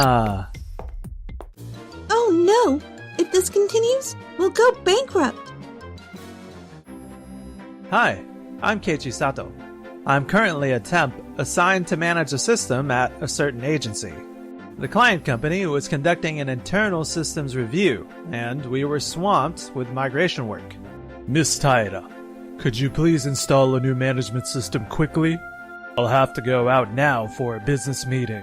Oh no! If this continues, we'll go bankrupt! Hi, I'm Keiichi Sato. I'm currently a temp assigned to manage a system at a certain agency. The client company was conducting an internal systems review, and we were swamped with migration work. Miss Taira, could you please install a new management system quickly? I'll have to go out now for a business meeting.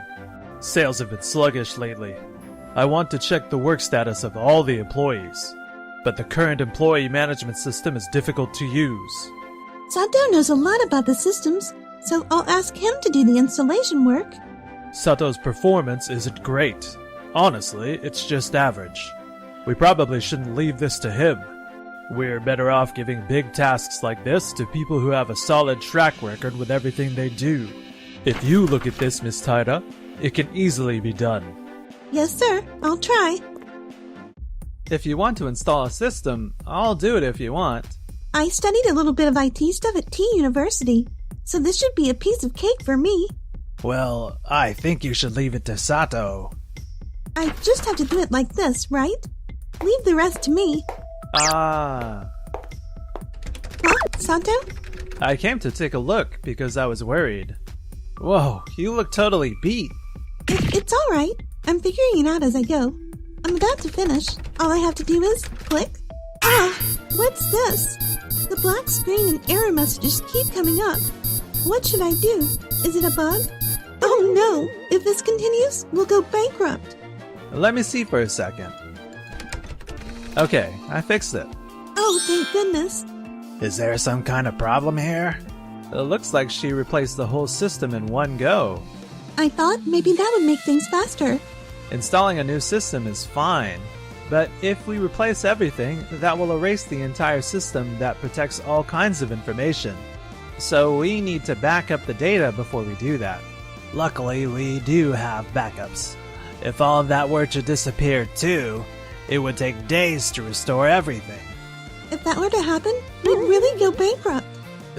Sales have been sluggish lately. I want to check the work status of all the employees, but the current employee management system is difficult to use. Sato knows a lot about the systems, so I'll ask him to do the installation work. Sato's performance isn't great. Honestly, it's just average. We probably shouldn't leave this to him. We're better off giving big tasks like this to people who have a solid track record with everything they do. If you look at this, Miss Taira, it can easily be done. Yes, sir. I'll try. If you want to install a system, I'll do it if you want. I studied a little bit of IT stuff at T University, so this should be a piece of cake for me. Well, I think you should leave it to Sato. I just have to do it like this, right? Leave the rest to me. Huh, Sato? I came to take a look because I was worried. Whoa, you look totally beat. It's alright. I'm figuring it out as I go. I'm about to finish. All I have to do is click. What's this? The black screen and error messages keep coming up. What should I do? Is it a bug? Oh no! If this continues, we'll go bankrupt. Let me see for a second. Okay, I fixed it. Oh, thank goodness. Is there some kind of problem here? It looks like she replaced the whole system in one go. I thought maybe that would make things faster. Installing a new system is fine, but if we replace everything, that will erase the entire system that protects all kinds of information. So we need to back up the data before we do that. Luckily, we do have backups. If all of that were to disappear too, it would take days to restore everything. If that were to happen, we'd really go bankrupt.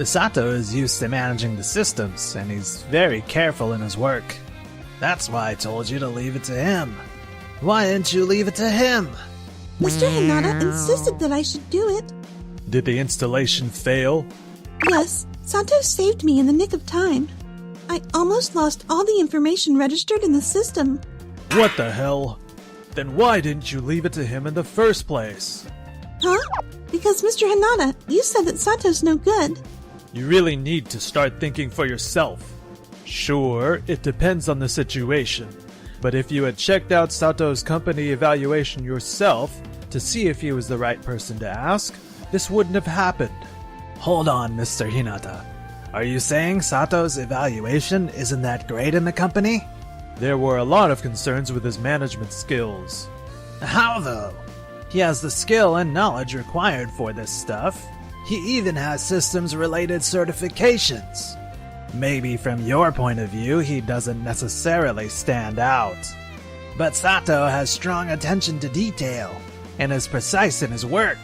Sato is used to managing the systems, and he's very careful in his work. That's why I told you to leave it to him. Why didn't you leave it to him? Mr. Hinata insisted that I should do it. Did the installation fail? Yes, Sato saved me in the nick of time. I almost lost all the information registered in the system. What the hell? Then why didn't you leave it to him in the first place? Huh? Because Mr. Hinata, you said that Sato's no good. You really need to start thinking for yourself. Sure, it depends on the situation. But if you had checked out Sato's company evaluation yourself to see if he was the right person to ask, this wouldn't have happened. Hold on, Mr. Hinata. Are you saying Sato's evaluation isn't that great in the company? There were a lot of concerns with his management skills. How though? He has the skill and knowledge required for this stuff. He even has systems-related certifications. Maybe from your point of view, he doesn't necessarily stand out. But Sato has strong attention to detail, and is precise in his work.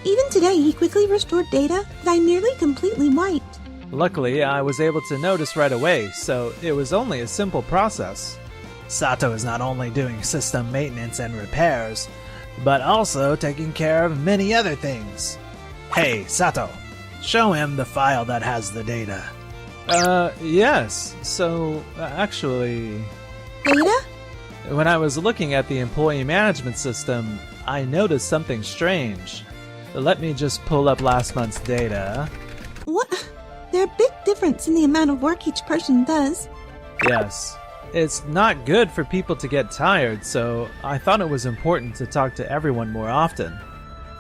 Even today, he quickly restored data that I nearly completely wiped. Luckily, I was able to notice right away, so it was only a simple process. Sato is not only doing system maintenance and repairs, but also taking care of many other things. Hey, Sato, show him the file that has the data. Yes. So, actually... Data? When I was looking at the employee management system, I noticed something strange. Let me just pull up last month's data. What? There's a big difference in the amount of work each person does. Yes. It's not good for people to get tired, so I thought it was important to talk to everyone more often.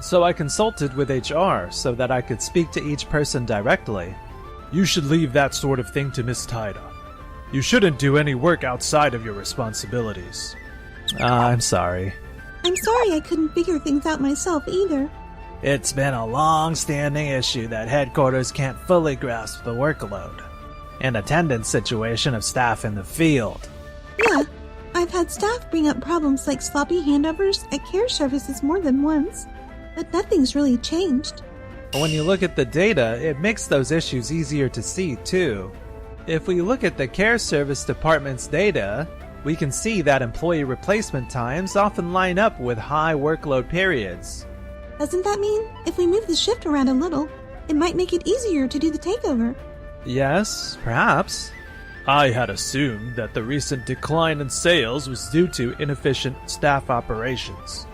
So I consulted with HR so that I could speak to each person directly. You should leave that sort of thing to Miss Taira. You shouldn't do any work outside of your responsibilities. I'm sorry. I'm sorry I couldn't figure things out myself either. It's been a long-standing issue that headquarters can't fully grasp the workload and attendance situation of staff in the field. Yeah, I've had staff bring up problems like sloppy handovers at care services more than once, but nothing's really changed. When you look at the data, it makes those issues easier to see, too. If we look at the care service department's data, we can see that employee replacement times often line up with high workload periods. Doesn't that mean if we move the shift around a little, it might make it easier to do the takeover? Yes, perhaps. I had assumed that the recent decline in sales was due to inefficient staff operations.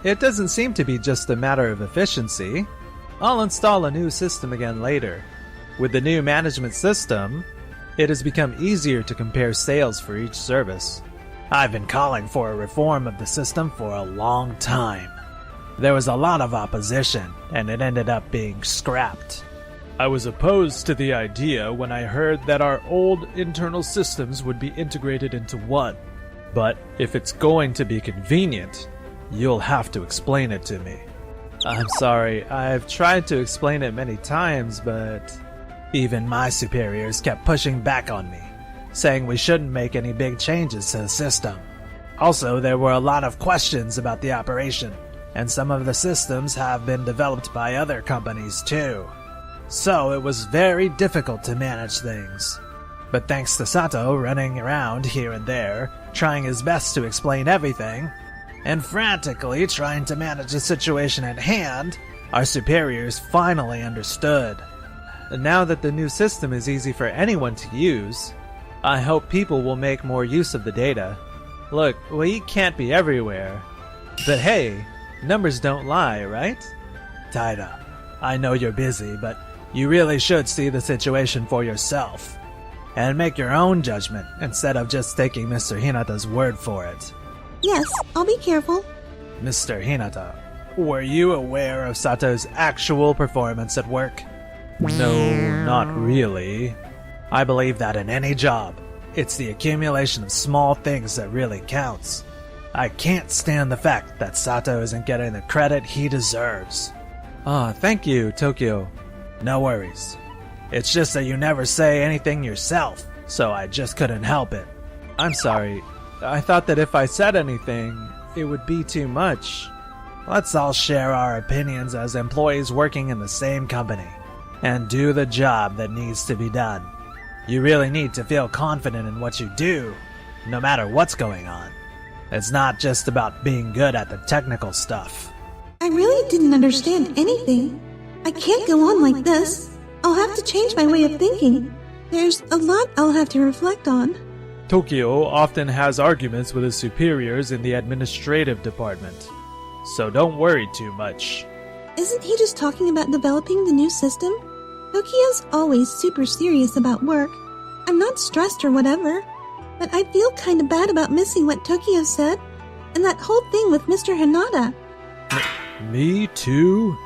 It doesn't seem to be just a matter of efficiency. I'll install a new system again later. With the new management system, it has become easier to compare sales for each service. I've been calling for a reform of the system for a long time. There was a lot of opposition, and it ended up being scrapped. I was opposed to the idea when I heard that our old internal systems would be integrated into one. But if it's going to be convenient, you'll have to explain it to me. I'm sorry, I've tried to explain it many times, but even my superiors kept pushing back on me, saying we shouldn't make any big changes to the system. Also, there were a lot of questions about the operation, and some of the systems have been developed by other companies too. So it was very difficult to manage things. But thanks to Sato running around here and there, trying his best to explain everything, and frantically trying to manage the situation at hand, our superiors finally understood. Now that the new system is easy for anyone to use, I hope people will make more use of the data. Look, we can't be everywhere. But hey, numbers don't lie, right? Taira, I know you're busy, but you really should see the situation for yourself. And make your own judgment instead of just taking Mr. Hinata's word for it. Yes, I'll be careful. Mr. Hinata, were you aware of Sato's actual performance at work? No, not really. I believe that in any job, it's the accumulation of small things that really counts. I can't stand the fact that Sato isn't getting the credit he deserves. Thank you, Tokyo. No worries. It's just that you never say anything yourself, so I just couldn't help it. I'm sorry. I thought that if I said anything, it would be too much. Let's all share our opinions as employees working in the same company, and do the job that needs to be done. You really need to feel confident in what you do, no matter what's going on. It's not just about being good at the technical stuff. I really didn't understand anything. I can't go on like this. I'll have to change my way of thinking. There's a lot I'll have to reflect on. Tokyo often has arguments with his superiors in the administrative department, so don't worry too much. Isn't he just talking about developing the new system? Tokyo's always super serious about work. I'm not stressed or whatever, but I feel kinda bad about missing what Tokyo said, and that whole thing with Mr. Hinata. Me too?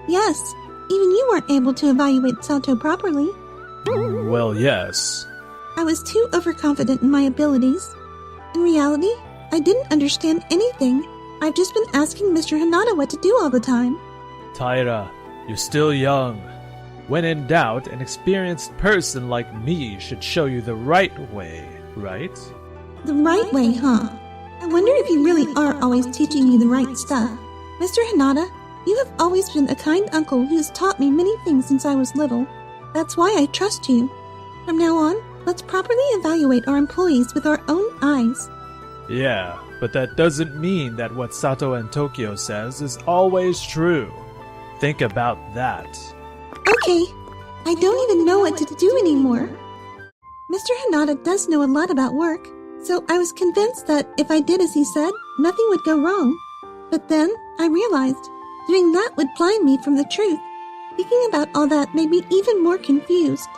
Yes, even you weren't able to evaluate Sato properly. Well, yes. I was too overconfident in my abilities. In reality, I didn't understand anything. I've just been asking Mr. Hinata what to do all the time. Taira, you're still young. When in doubt, an experienced person like me should show you the right way, right? The right way, huh? I wonder if you really are always teaching me the right stuff. Mr. Hinata, you have always been a kind uncle who has taught me many things since I was little. That's why I trust you. From now on, let's properly evaluate our employees with our own eyes. Yeah, but that doesn't mean that what Sato and Tokyo says is always true. Think about that. Okay, I don't even know what to do anymore. Mr. Hinata does know a lot about work, so I was convinced that if I did as he said, nothing would go wrong. But then I realized doing that would blind me from the truth. Thinking about all that made me even more confused.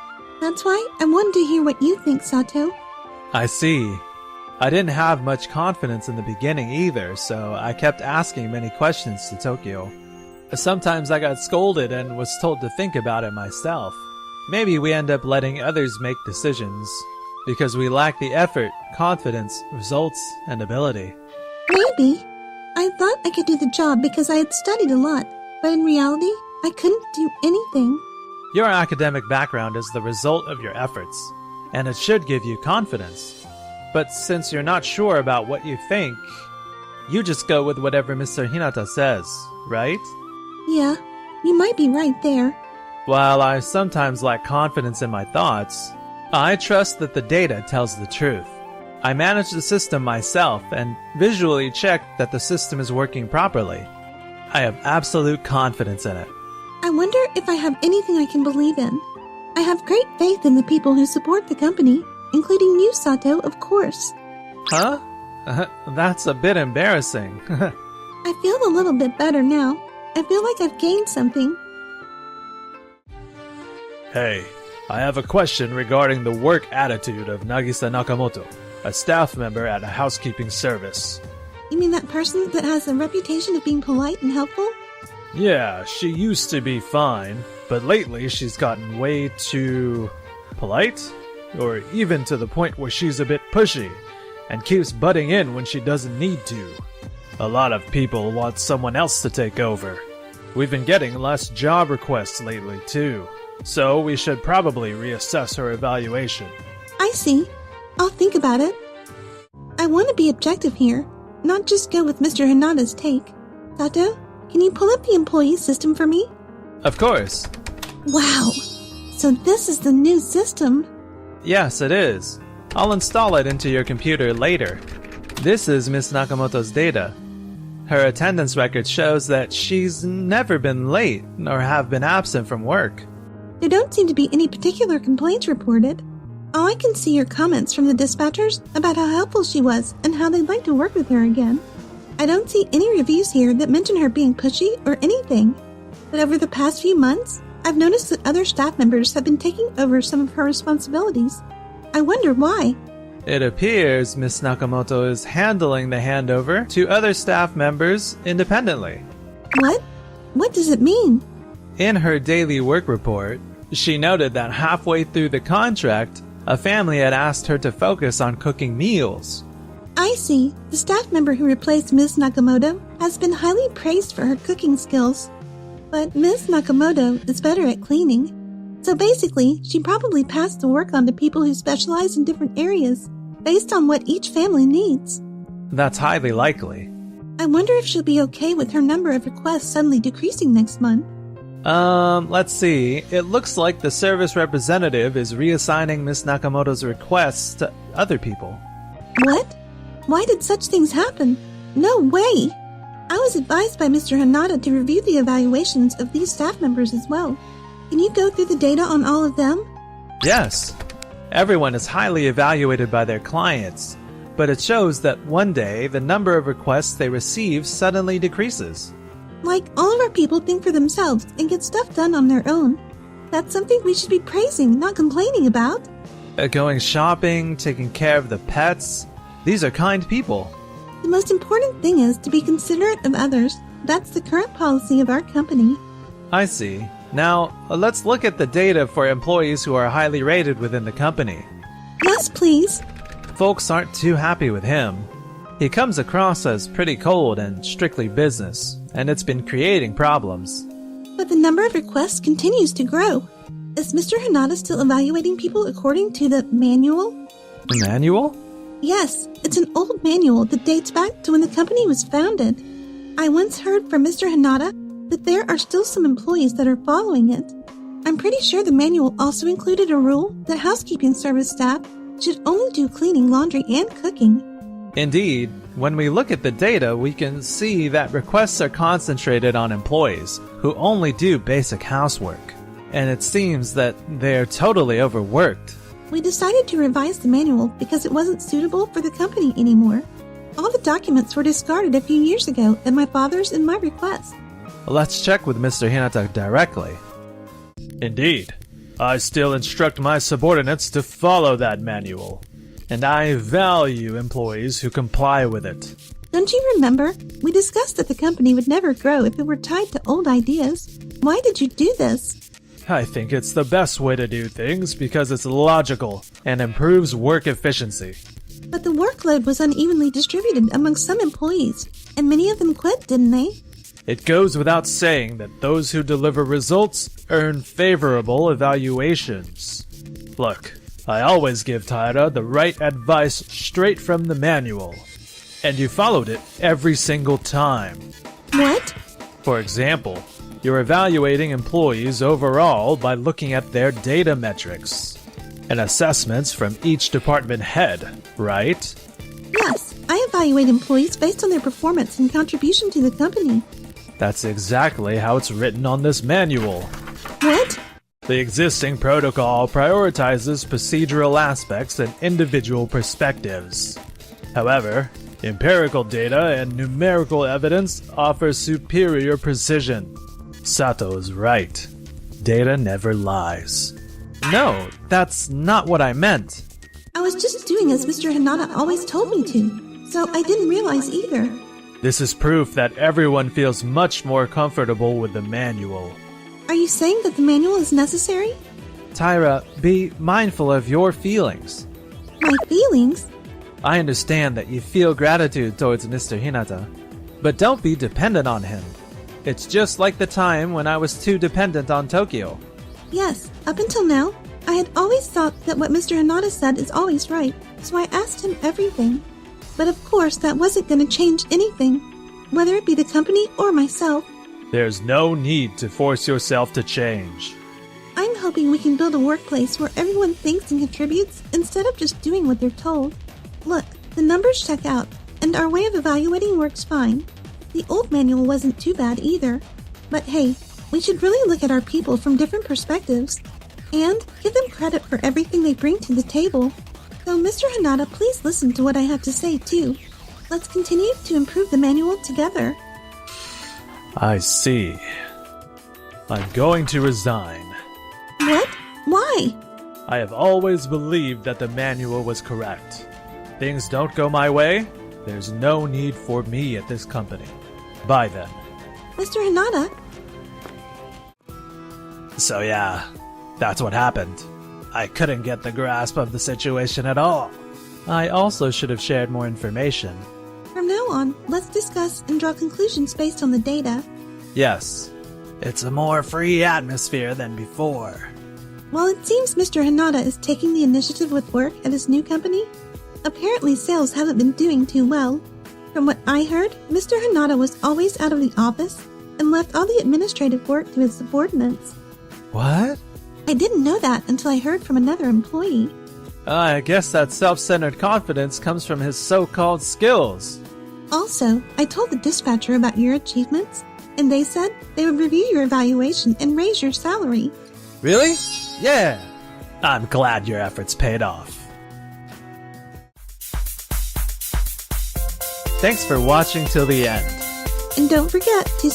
That's why I wanted to hear what you think, Sato. I see. I didn't have much confidence in the beginning either, so I kept asking many questions to Tokyo. Sometimes I got scolded and was told to think about it myself. Maybe we end up letting others make decisions, because we lack the effort, confidence, results, and ability. Maybe. I thought I could do the job because I had studied a lot, but in reality, I couldn't do anything. Your academic background is the result of your efforts, and it should give you confidence. But since you're not sure about what you think, you just go with whatever Mr. Hinata says, right? Yeah, you might be right there. While I sometimes lack confidence in my thoughts, I trust that the data tells the truth. I manage the system myself and visually check that the system is working properly. I have absolute confidence in it. I wonder if I have anything I can believe in. I have great faith in the people who support the company, including you, Sato, of course. Huh? That's a bit embarrassing. I feel a little bit better now. I feel like I've gained something. Hey, I have a question regarding the work attitude of Nagisa Nakamoto, a staff member at a housekeeping service. You mean that person that has a reputation of being polite and helpful? Yeah, she used to be fine, but lately she's gotten way too polite? Or even to the point where she's a bit pushy, and keeps butting in when she doesn't need to. A lot of people want someone else to take over. We've been getting less job requests lately too, so we should probably reassess her evaluation. I see. I'll think about it. I want to be objective here, not just go with Mr. Hinata's take. Sato, can you pull up the employee system for me? Of course. Wow. So this is the new system. Yes, it is. I'll install it into your computer later. This is Miss Nakamoto's data. Her attendance record shows that she's never been late or have been absent from work. There don't seem to be any particular complaints reported. All I can see are comments from the dispatchers about how helpful she was and how they'd like to work with her again. I don't see any reviews here that mention her being pushy or anything. But over the past few months, I've noticed that other staff members have been taking over some of her responsibilities. I wonder why. It appears Miss Nakamoto is handling the handover to other staff members independently. What? What does it mean? In her daily work report, she noted that halfway through the contract, a family had asked her to focus on cooking meals. I see. The staff member who replaced Ms. Nakamoto has been highly praised for her cooking skills. But Ms. Nakamoto is better at cleaning. So basically, she probably passed the work on to people who specialize in different areas, based on what each family needs. That's highly likely. I wonder if she'll be okay with her number of requests suddenly decreasing next month. Let's see. It looks like the service representative is reassigning Miss Nakamoto's requests to other people. What? Why did such things happen? No way! I was advised by Mr. Hinata to review the evaluations of these staff members as well. Can you go through the data on all of them? Yes. Everyone is highly evaluated by their clients, but it shows that one day the number of requests they receive suddenly decreases. Like, all of our people think for themselves and get stuff done on their own. That's something we should be praising, not complaining about. Going shopping, taking care of the pets, these are kind people. The most important thing is to be considerate of others. That's the current policy of our company. I see. Now, let's look at the data for employees who are highly rated within the company. Yes, please. Folks aren't too happy with him. He comes across as pretty cold and strictly business, and it's been creating problems. But the number of requests continues to grow. Is Mr. Hinata still evaluating people according to the manual? The manual? Yes, it's an old manual that dates back to when the company was founded. I once heard from Mr. Hinata that there are still some employees that are following it. I'm pretty sure the manual also included a rule that housekeeping service staff should only do cleaning, laundry, and cooking. Indeed, when we look at the data, we can see that requests are concentrated on employees who only do basic housework, and it seems that they're totally overworked. We decided to revise the manual because it wasn't suitable for the company anymore. All the documents were discarded a few years ago at my father's and my request. Let's check with Mr. Hinata directly. Indeed. I still instruct my subordinates to follow that manual, and I value employees who comply with it. Don't you remember? We discussed that the company would never grow if it were tied to old ideas. Why did you do this? I think it's the best way to do things because it's logical and improves work efficiency. But the workload was unevenly distributed among some employees, and many of them quit, didn't they? It goes without saying that those who deliver results earn favorable evaluations. Look, I always give Taira the right advice straight from the manual, and you followed it every single time. What? For example, you're evaluating employees overall by looking at their data metrics. And assessments from each department head, right? Yes, I evaluate employees based on their performance and contribution to the company. That's exactly how it's written on this manual. What? The existing protocol prioritizes procedural aspects and individual perspectives. However, empirical data and numerical evidence offer superior precision. Sato is right. Data never lies. No, that's not what I meant. I was just doing as Mr. Hinata always told me to, so I didn't realize either. This is proof that everyone feels much more comfortable with the manual. Are you saying that the manual is necessary? Tyra, be mindful of your feelings. My feelings? I understand that you feel gratitude towards Mr. Hinata, but don't be dependent on him. It's just like the time when I was too dependent on Tokyo. Yes, up until now, I had always thought that what Mr. Hinata said is always right, so I asked him everything. But of course, that wasn't going to change anything, whether it be the company or myself. There's no need to force yourself to change. I'm hoping we can build a workplace where everyone thinks and contributes instead of just doing what they're told. Look, the numbers check out, and our way of evaluating works fine. The old manual wasn't too bad either. But hey, we should really look at our people from different perspectives, and give them credit for everything they bring to the table. So Mr. Hinata, please listen to what I have to say too. Let's continue to improve the manual together. I see. I'm going to resign. What? Why? I have always believed that the manual was correct. Things don't go my way, there's no need for me at this company. Bye then. Mr. Hinata? So yeah, that's what happened. I couldn't get the grasp of the situation at all. I also should have shared more information. From now on, let's discuss and draw conclusions based on the data. Yes, it's a more free atmosphere than before. While it seems Mr. Hinata is taking the initiative with work at his new company, apparently sales haven't been doing too well. From what I heard, Mr. Hinata was always out of the office and left all the administrative work to his subordinates. What? I didn't know that until I heard from another employee. I guess that self-centered confidence comes from his so-called skills. Also, I told the dispatcher about your achievements, and they said they would review your evaluation and raise your salary. Really? Yeah. I'm glad your efforts paid off. Thanks for watching till the end. And don't forget to